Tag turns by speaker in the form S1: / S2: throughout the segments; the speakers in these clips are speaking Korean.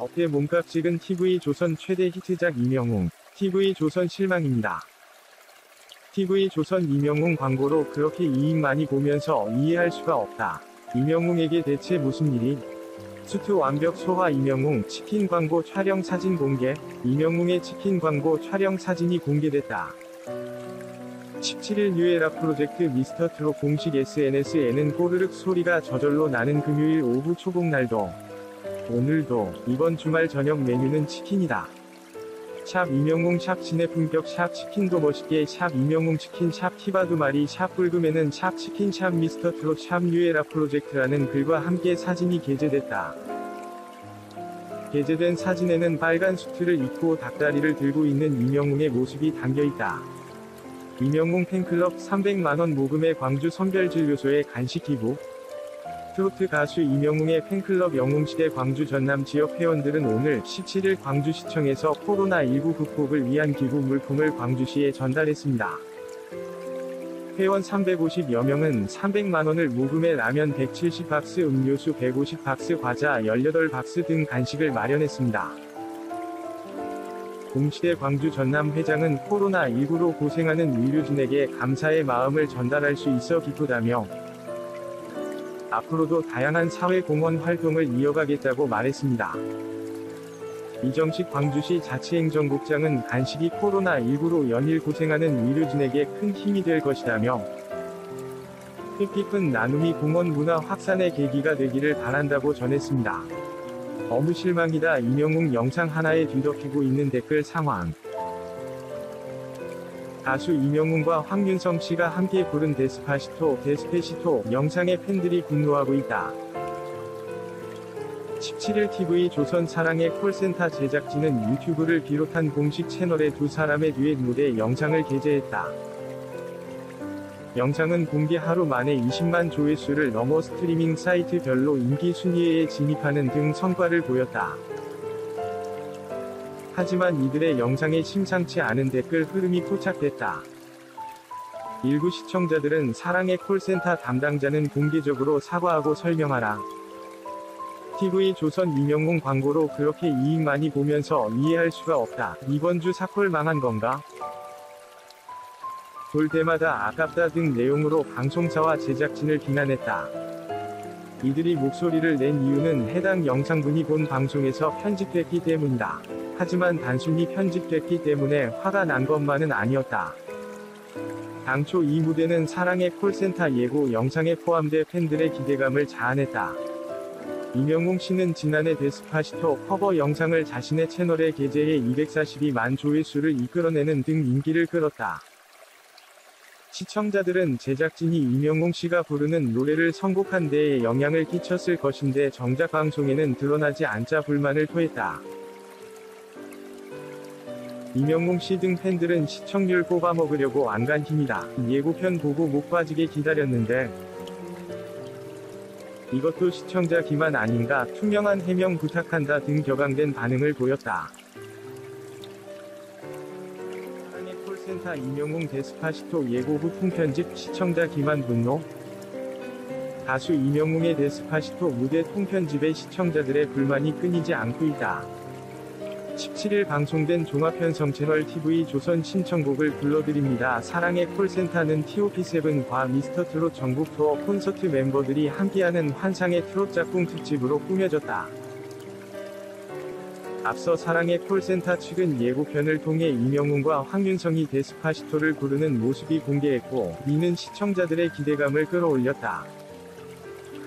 S1: 억대 몸값 찍은 TV조선 최대 히트작 이명웅, TV조선 실망입니다. TV조선 이명웅 광고로 그렇게 이익 많이 보면서 이해할 수가 없다. 이명웅에게 대체 무슨 일이? 수트 완벽 소화 이명웅 치킨 광고 촬영 사진 공개. 이명웅의 치킨 광고 촬영 사진이 공개됐다. 17일 뉴에라 프로젝트 미스터트롯 공식 SNS에는 꼬르륵 소리가 저절로 나는 금요일 오후 초복날도 오늘도 이번 주말 저녁 메뉴는 치킨이다. 샵 이명웅 샵 신의 품격 샵 치킨도 멋있게 샵 이명웅 치킨 샵 티바두 마리 샵 불금에는 샵 치킨 샵 미스터트롯 샵 뉴에라 프로젝트라는 글과 함께 사진이 게재됐다. 게재된 사진에는 빨간 수트를 입고 닭다리를 들고 있는 이명웅의 모습이 담겨있다. 이명웅 팬클럽 300만원 모금의 광주 선별진료소에 간식 기부. 트로트 가수 이명웅의 팬클럽 영웅시대 광주 전남 지역 회원들은 오늘 17일 광주시청에서 코로나19 극복을 위한 기부 물품을 광주시에 전달했습니다. 회원 350여 명은 300만원을 모금해 라면 170박스, 음료수 150박스, 과자 18박스 등 간식을 마련했습니다. 공시대 광주 전남 회장은 코로나19로 고생하는 의료진에게 감사의 마음을 전달할 수 있어 기쁘다며 앞으로도 다양한 사회공헌 활동을 이어가겠다고 말했습니다. 이정식 광주시 자치행정국장은 간식이 코로나19로 연일 고생하는 의료진에게 큰 힘이 될 것이다며 뜻깊은 나눔이 공헌 문화 확산의 계기가 되기를 바란다고 전했습니다. 너무 실망이다. 이명웅 영상 하나에 뒤덮이고 있는 댓글 상황. 가수 이명웅과 황윤성 씨가 함께 부른 데스파시토 영상에 팬들이 분노하고 있다. 17일 TV조선 사랑의 콜센터 제작진은 유튜브를 비롯한 공식 채널에 두 사람의 듀엣 무대 영상을 게재했다. 영상은 공개 하루 만에 20만 조회수를 넘어 스트리밍 사이트별로 인기 순위에 진입하는 등 성과를 보였다. 하지만 이들의 영상에 심상치 않은 댓글 흐름이 포착됐다. 일부 시청자들은 사랑의 콜센터 담당자는 공개적으로 사과하고 설명하라. TV조선 이명웅 광고로 그렇게 이익 많이 보면서 이해할 수가 없다. 이번 주 사콜 망한 건가? 볼 때마다 아깝다 등 내용으로 방송사와 제작진을 비난했다. 이들이 목소리를 낸 이유는 해당 영상분이 본 방송에서 편집됐기 때문이다. 하지만 단순히 편집됐기 때문에 화가 난 것만은 아니었다. 당초 이 무대는 사랑의 콜센터 예고 영상에 포함돼 팬들의 기대감을 자아냈다. 이명웅 씨는 지난해 데스파시토 커버 영상을 자신의 채널에 게재해 242만 조회수를 이끌어내는 등 인기를 끌었다. 시청자들은 제작진이 이명웅 씨가 부르는 노래를 선곡한 데에 영향을 끼쳤을 것인데 정작 방송에는 드러나지 않자 불만을 토했다. 이명웅 씨 등 팬들은 시청률 뽑아먹으려고 안간 힘이다. 예고편 보고 목 빠지게 기다렸는데 이것도 시청자 기만 아닌가, 투명한 해명 부탁한다 등 격앙된 반응을 보였다. 사랑의 콜센터 이명웅 데스파시토 예고 후 통편집 시청자 기만 분노. 가수 이명웅의 데스파시토 무대 통편집에 시청자들의 불만이 끊이지 않고 있다. 17일 방송된 종합편성 채널 TV조선 신청곡을 불러드립니다. 사랑의 콜센터는 TOP7과 미스터트롯 전국 투어 콘서트 멤버들이 함께하는 환상의 트롯 짝꿍 특집으로 꾸며졌다. 앞서 사랑의 콜센터 측은 예고편을 통해 이명웅과 황윤성이 데스파시토를 부르는 모습이 공개했고, 이는 시청자들의 기대감을 끌어올렸다.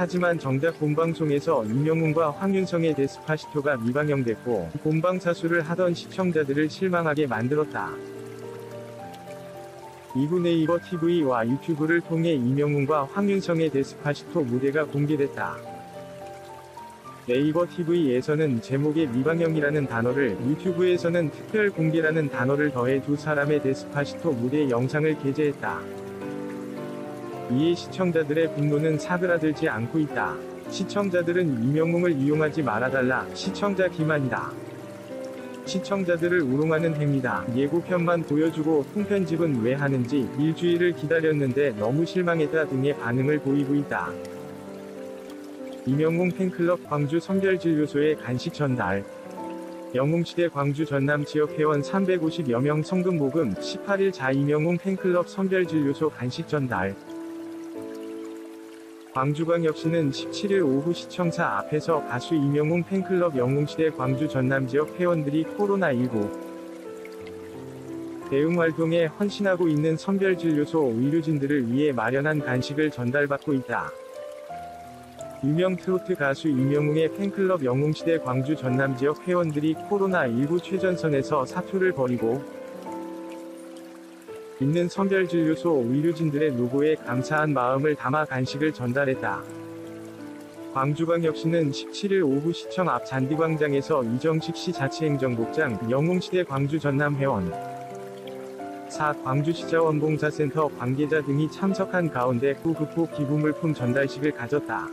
S1: 하지만 정작 본방송에서 이명웅과 황윤성의 데스파시토가 미방영됐고 본방사수를 하던 시청자들을 실망하게 만들었다. 이후 네이버 TV와 유튜브를 통해 이명웅과 황윤성의 데스파시토 무대가 공개됐다. 네이버 TV에서는 제목에 미방영이라는 단어를, 유튜브에서는 특별 공개라는 단어를 더해 두 사람의 데스파시토 무대 영상을 게재했다. 이에 시청자들의 분노는 사그라들지 않고 있다. 시청자들은 이명웅을 이용하지 말아달라. 시청자 기만이다. 시청자들을 우롱하는 행위다. 예고편만 보여주고 통편집은 왜 하는지, 일주일을 기다렸는데 너무 실망했다 등의 반응을 보이고 있다. 이명웅 팬클럽 광주 선별진료소에 간식 전달. 영웅시대 광주 전남 지역 회원 350여 명 성금 모금, 18일 자 이명웅 팬클럽 선별진료소 간식 전달. 광주광역시는 17일 오후 시청사 앞에서 가수 이명웅 팬클럽 영웅시대 광주 전남 지역 회원들이 코로나19 대응 활동에 헌신하고 있는 선별진료소 의료진들을 위해 마련한 간식을 전달받고 있다. 유명 트로트 가수 이명웅의 팬클럽 영웅시대 광주 전남 지역 회원들이 코로나19 최전선에서 사투를 벌이고 있는 선별진료소 의료진들의 노고에 감사한 마음을 담아 간식을 전달했다. 광주광역시는 17일 오후 시청 앞 잔디광장에서 이정식 시 자치행정국장, 영웅시대 광주 전남 회원, 광주시자원봉사센터 관계자 등이 참석한 가운데 후급호 기부물품 전달식을 가졌다.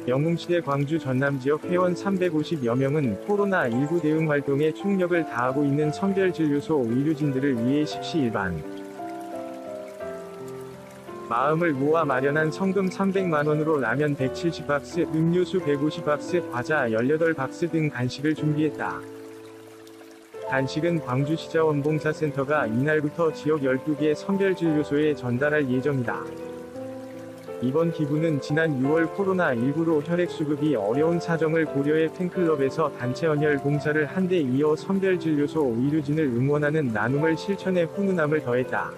S1: 영웅시대 광주 전남 지역 회원 350여 명은 코로나19 대응 활동에 총력을 다하고 있는 선별진료소 의료진들을 위해 십시일반 마음을 모아 마련한 성금 300만원으로 라면 170박스, 음료수 150박스, 과자 18박스 등 간식을 준비했다. 간식은 광주시자원봉사센터가 이날부터 지역 12개 선별진료소에 전달할 예정이다. 이번 기부는 지난 6월 코로나19로 혈액수급이 어려운 사정을 고려해 팬클럽에서 단체 헌혈 봉사를 한 데 이어 선별진료소 의료진을 응원하는 나눔을 실천해 훈훈함을 더했다.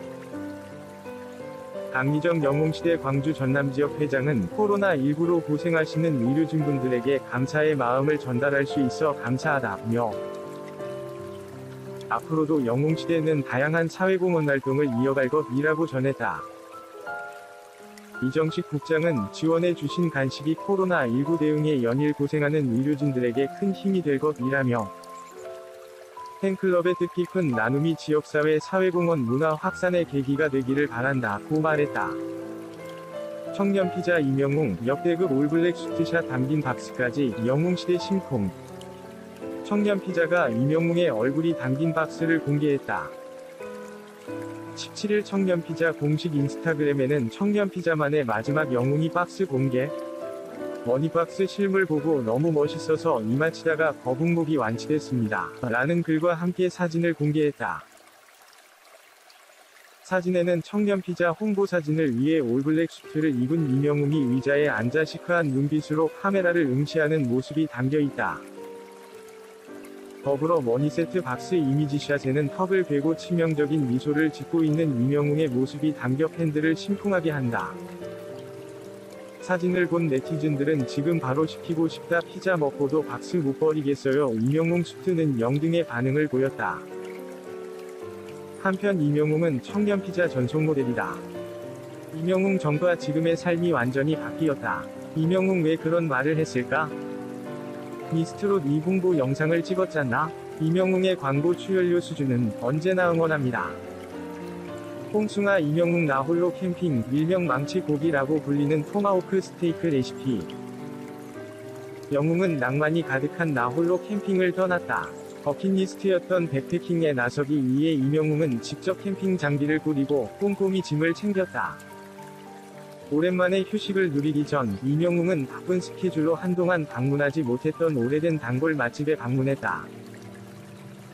S1: 강미정 영웅시대 광주 전남 지역 회장은 코로나19로 고생하시는 의료진분들에게 감사의 마음을 전달할 수 있어 감사하다며 앞으로도 영웅시대는 다양한 사회공헌 활동을 이어갈 것이라고 전했다. 이정식 국장은 지원해 주신 간식이 코로나19 대응에 연일 고생하는 의료진들에게 큰 힘이 될 것이라며 팬클럽의 뜻깊은 나눔이 지역사회 사회공헌 문화 확산의 계기가 되기를 바란다고 말했다. 청년피자 이명웅, 역대급 올블랙 수트샷 담긴 박스까지 영웅시대 심쿵. 청년피자가 이명웅의 얼굴이 담긴 박스를 공개했다. 17일 청년피자 공식 인스타그램에는 청년피자만의 마지막 영웅이 박스 공개. 머니박스 실물 보고 너무 멋있어서 이마치다가 거북목이 완치됐습니다. 라는 글과 함께 사진을 공개했다. 사진에는 청년피자 홍보 사진을 위해 올블랙 수트를 입은 이명웅이 의자에 앉아 시크한 눈빛으로 카메라를 응시하는 모습이 담겨 있다. 더불어 머니세트 박스 이미지샷에는 턱을 베고 치명적인 미소를 짓고 있는 이명웅의 모습이 담겨 팬들을 심쿵하게 한다. 사진을 본 네티즌들은 지금 바로 시키고 싶다, 피자 먹고도 박스 못 버리겠어요, 이명웅 수트는 영등의 반응을 보였다. 한편 이명웅은 청년피자 전속 모델이다. 이명웅 전과 지금의 삶이 완전히 바뀌었다. 이명웅 왜 그런 말을 했을까? 미스트롯 2 홍보 영상을 찍었잖아. 이명웅의 광고 출연료 수준은 언제나 응원합니다. 홍승아 이명웅 나홀로 캠핑, 일명 망치 고기라고 불리는 토마호크 스테이크 레시피. 영웅은 낭만이 가득한 나홀로 캠핑을 떠났다. 버킷리스트였던 백패킹에 나서기 위해 이명웅은 직접 캠핑 장비를 꾸리고 꼼꼼히 짐을 챙겼다. 오랜만에 휴식을 누리기 전 이명웅은 바쁜 스케줄로 한동안 방문하지 못했던 오래된 단골 맛집에 방문했다.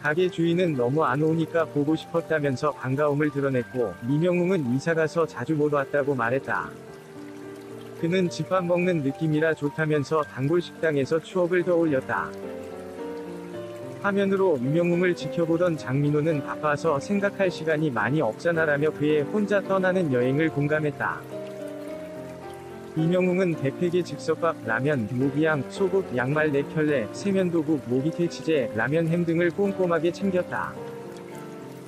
S1: 가게 주인은 너무 안 오니까 보고 싶었다면서 반가움을 드러냈고 이명웅은 이사가서 자주 못 왔다고 말했다. 그는 집밥 먹는 느낌이라 좋다면서 단골 식당에서 추억을 떠올렸다. 화면으로 이명웅을 지켜보던 장민호는 바빠서 생각할 시간이 많이 없잖아라며 그의 혼자 떠나는 여행을 공감했다. 이명웅은 대패게 즉석밥, 라면, 모기향, 소국, 양말 4켤레, 세면도구, 모기태 치제, 라면 햄 등을 꼼꼼하게 챙겼다.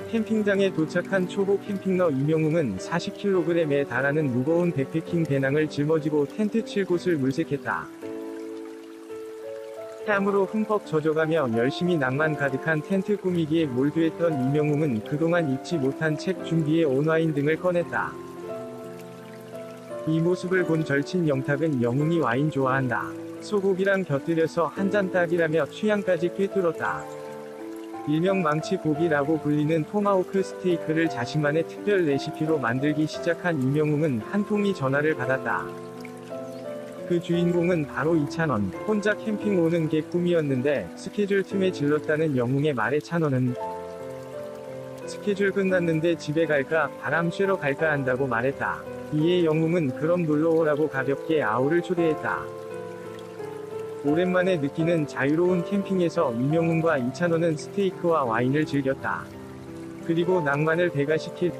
S1: 캠핑장에 도착한 초보 캠핑러 이명웅은 40kg에 달하는 무거운 백패킹 배낭을 짊어지고 텐트 칠 곳을 물색했다. 땀으로 흠뻑 젖어가며 열심히 낭만 가득한 텐트 꾸미기에 몰두했던 이명웅은 그동안 읽지 못한 책 준비에 온와인 등을 꺼냈다. 이 모습을 본 절친 영탁은 영웅이 와인 좋아한다. 소고기랑 곁들여서 한 잔 딱이라며 취향까지 꿰뚫었다. 일명 망치 고기라고 불리는 토마호크 스테이크를 자신만의 특별 레시피로 만들기 시작한 이명웅은 한 통의 전화를 받았다. 그 주인공은 바로 이찬원. 혼자 캠핑 오는 게 꿈이었는데 스케줄 틈에 질렀다는 영웅의 말에 찬원은 스케줄 끝났는데 집에 갈까, 바람 쐬러 갈까 한다고 말했다. 이에 영웅은 그럼 놀러오라고 가볍게 아우를 초대했다. 오랜만에 느끼는 자유로운 캠핑에서 이명웅과 이찬원은 스테이크와 와인을 즐겼다. 그리고 낭만을 배가시킬